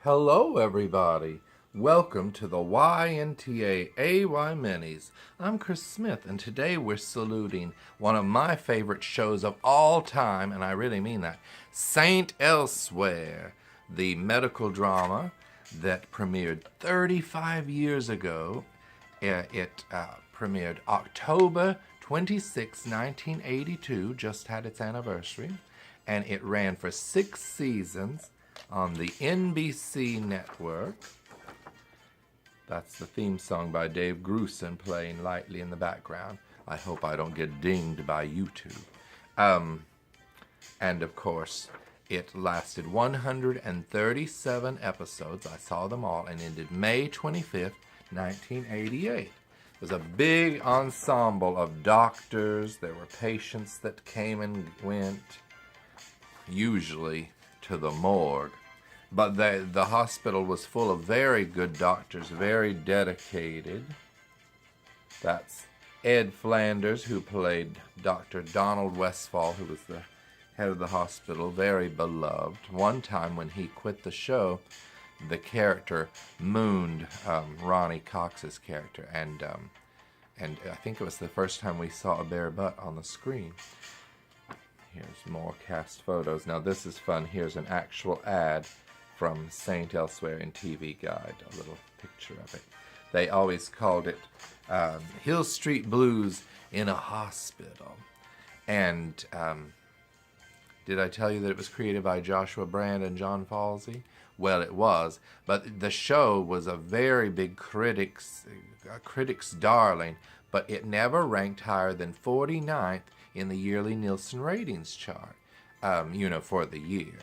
Hello, everybody. Welcome to the YNTAAY Minis. I'm Chris Smith, and today we're saluting one of my favorite shows of all time, and I really mean that, Saint Elsewhere, the medical drama that premiered 35 years ago. It premiered October 26, 1982, just had its anniversary, and it ran for 6 seasons on the NBC network. That's the theme song by Dave Grusin playing lightly in the background. I hope I don't get dinged by YouTube. And of course, it lasted 137 episodes. I saw them all and ended May 25th, 1988. It was a big ensemble of doctors. There were patients that came and went, usually to the morgue. But the hospital was full of very good doctors, very dedicated. That's Ed Flanders, who played Dr. Donald Westfall, who was the head of the hospital, very beloved. One time when he quit the show, the character mooned Ronnie Cox's character, and I think it was the first time we saw a bare butt on the screen. Here's more cast photos. Now this is fun. Here's an actual ad from Saint Elsewhere in TV Guide, a little picture of it. They always called it Hill Street Blues in a Hospital. And did I tell you that it was created by Joshua Brand and John Falsey? Well, it was, but the show was a very big critic's darling, but it never ranked higher than 49th in the yearly Nielsen ratings chart, for the year.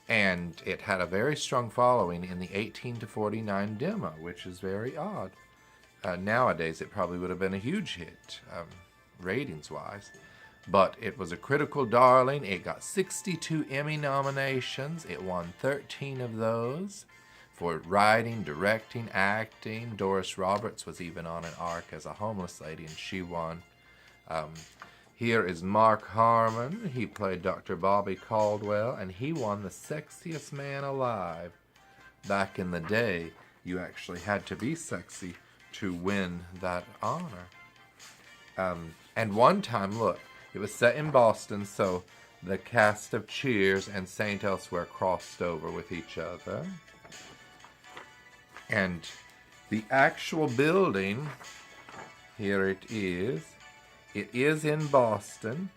And it had a very strong following in the 18 to 49 demo, which is very odd. Nowadays, it probably would have been a huge hit, ratings-wise. But it was a critical darling. It got 62 Emmy nominations. It won 13 of those for writing, directing, acting. Doris Roberts was even on an arc as a homeless lady, and she won. Here is Mark Harmon. He played Dr. Bobby Caldwell, and he won the Sexiest Man Alive. Back in the day, you actually had to be sexy to win that honor. And one time, look, it was set in Boston, so the cast of Cheers and Saint Elsewhere crossed over with each other. And the actual building, here it is. It is in Boston.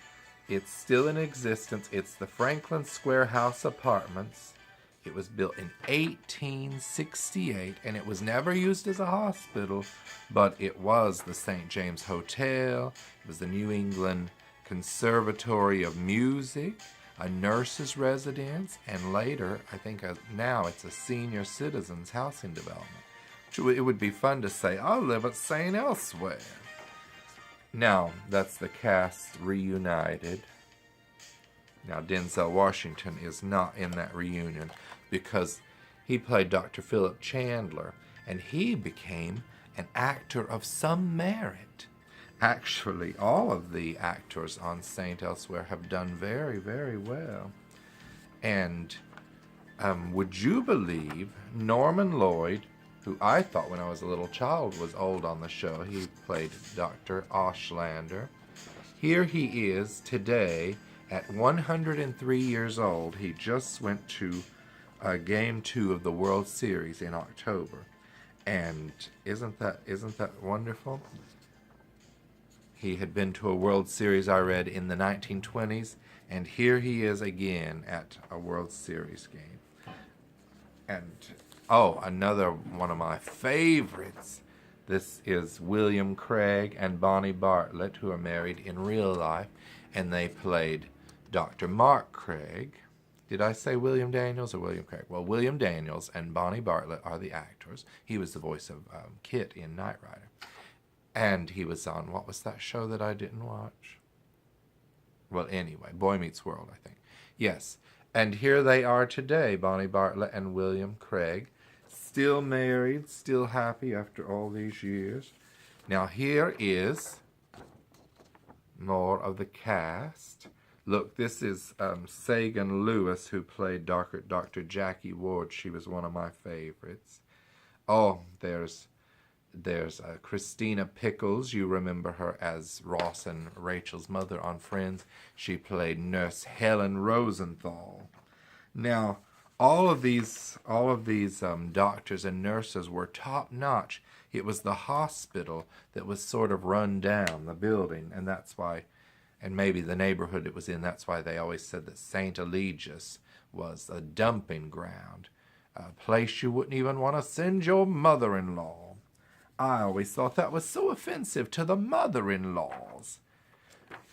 It's still in existence. It's the Franklin Square House Apartments. It was built in 1868, and it was never used as a hospital, but it was the St. James Hotel. It was the New England Conservatory of Music, a nurse's residence, and later, I think now it's a senior citizens housing development. It would be fun to say, I live at St. Elsewhere. Now, that's the cast reunited. Now, Denzel Washington is not in that reunion because he played Dr. Philip Chandler, and he became an actor of some merit. Actually, all of the actors on Saint Elsewhere have done very, very well. And would you believe Norman Lloyd, who I thought when I was a little child was old on the show, he played Dr. Oshlander. Here he is today at 103 years old. He just went to Game 2 of the World Series in October. And isn't that wonderful? He had been to a World Series, I read, in the 1920s, and here he is again at a World Series game. And, another one of my favorites. This is William Craig and Bonnie Bartlett, who are married in real life, and they played Dr. Mark Craig. Did I say William Daniels or William Craig? Well, William Daniels and Bonnie Bartlett are the actors. He was the voice of Kit in Knight Rider. And he was on, what was that show that I didn't watch? Well, anyway, Boy Meets World, I think. Yes. And here they are today, Bonnie Bartlett and William Craig. Still married, still happy after all these years. Now here is more of the cast. Look, this is Sagan Lewis, who played Dr. Jackie Ward. She was one of my favorites. Oh, there's Christina Pickles. You remember her as Ross and Rachel's mother on Friends. She played Nurse Helen Rosenthal. Now, all of these doctors and nurses were top notch. It was the hospital that was sort of run down, the building, and that's why, and maybe the neighborhood it was in. That's why they always said that St. Eligius was a dumping ground, a place you wouldn't even want to send your mother-in-law. I always thought that was so offensive to the mother-in-laws.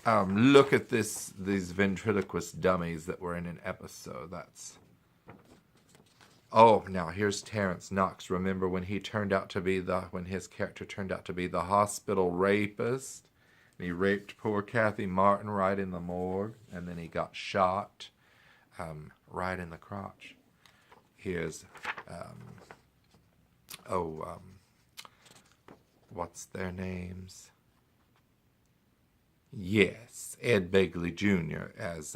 Look at these ventriloquist dummies that were in an episode. Oh, now here's Terrence Knox. Remember when he turned out to be when his character turned out to be the hospital rapist? And he raped poor Kathy Martin right in the morgue, and then he got shot right in the crotch. Here's what's their names? Yes, Ed Begley Jr. as,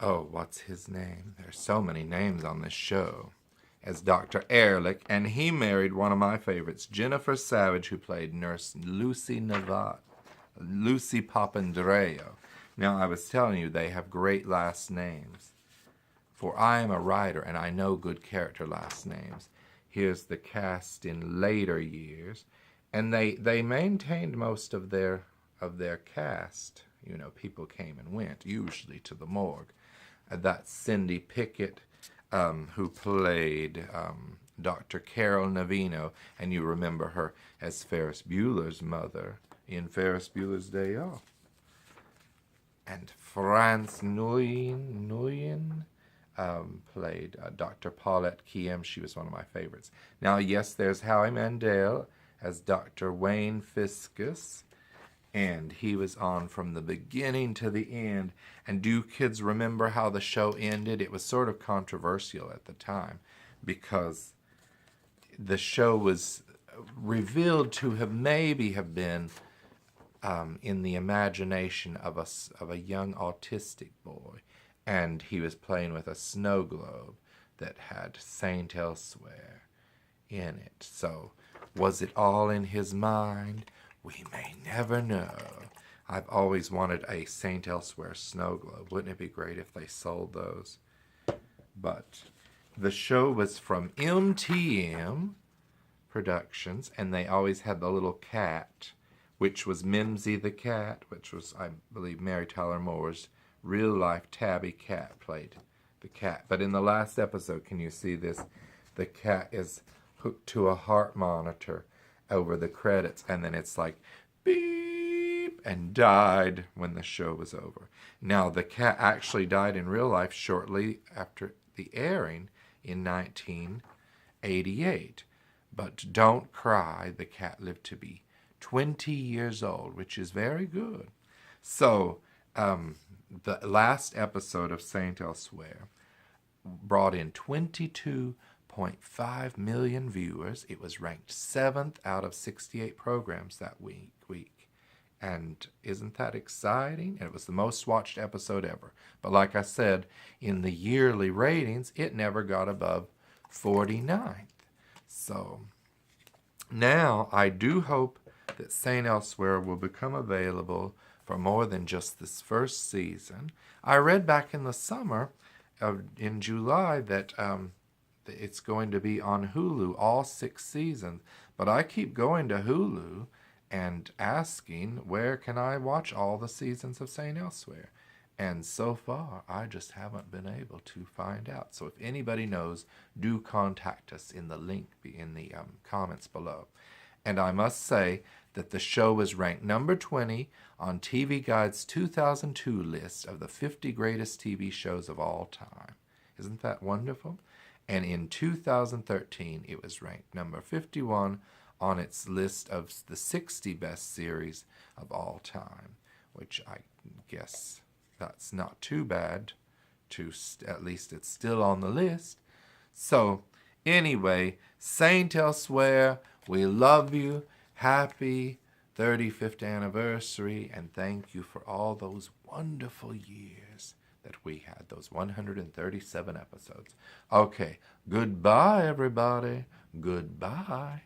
what's his name? There's so many names on this show. As Dr. Ehrlich, and he married one of my favorites, Jennifer Savage, who played Nurse Lucy Papandreou. Now, I was telling you, they have great last names. For I am a writer, and I know good character last names. Here's the cast in later years, and they maintained most of their cast. You know, people came and went, usually to the morgue. That's Cindy Pickett, who played Dr. Carol Navino, and you remember her as Ferris Bueller's mother in Ferris Bueller's Day Off. And France Nguyen played Dr. Paulette Kiem. She was one of my favorites. Now, yes, there's Howie Mandel as Dr. Wayne Fiscus, and he was on from the beginning to the end. And do kids remember how the show ended? It was sort of controversial at the time because the show was revealed to have maybe have been in the imagination of a young autistic boy, and he was playing with a snow globe that had Saint Elsewhere in it. So, was it all in his mind? We may never know. I've always wanted a Saint Elsewhere snow globe. Wouldn't it be great if they sold those? But the show was from MTM Productions, and they always had the little cat, which was Mimsy the cat, which was, I believe, Mary Tyler Moore's real-life tabby cat played the cat. But in the last episode, can you see this? The cat is hooked to a heart monitor over the credits, and then it's like, beep, and died when the show was over. Now, the cat actually died in real life shortly after the airing in 1988. But don't cry, the cat lived to be 20 years old, which is very good. So, the last episode of Saint Elsewhere brought in 22.5 million viewers. It was ranked 7th out of 68 programs that week. And isn't that exciting? And it was the most watched episode ever. But like I said, in the yearly ratings, it never got above 49th. So now I do hope that St. Elsewhere will become available for more than just this first season. I read back in the summer, in July, that it's going to be on Hulu, all 6 seasons. But I keep going to Hulu and asking, where can I watch all the seasons of St. Elsewhere? And so far, I just haven't been able to find out. So if anybody knows, do contact us in the link in the comments below. And I must say that the show was ranked number 20 on TV Guide's 2002 list of the 50 greatest TV shows of all time. Isn't that wonderful? And in 2013, it was ranked number 51 on its list of the 60 best series of all time, which I guess that's not too bad. At least it's still on the list. So anyway, Saint Elsewhere, we love you. Happy 35th anniversary, and thank you for all those wonderful years that we had, those 137 episodes. Okay, goodbye, everybody. Goodbye.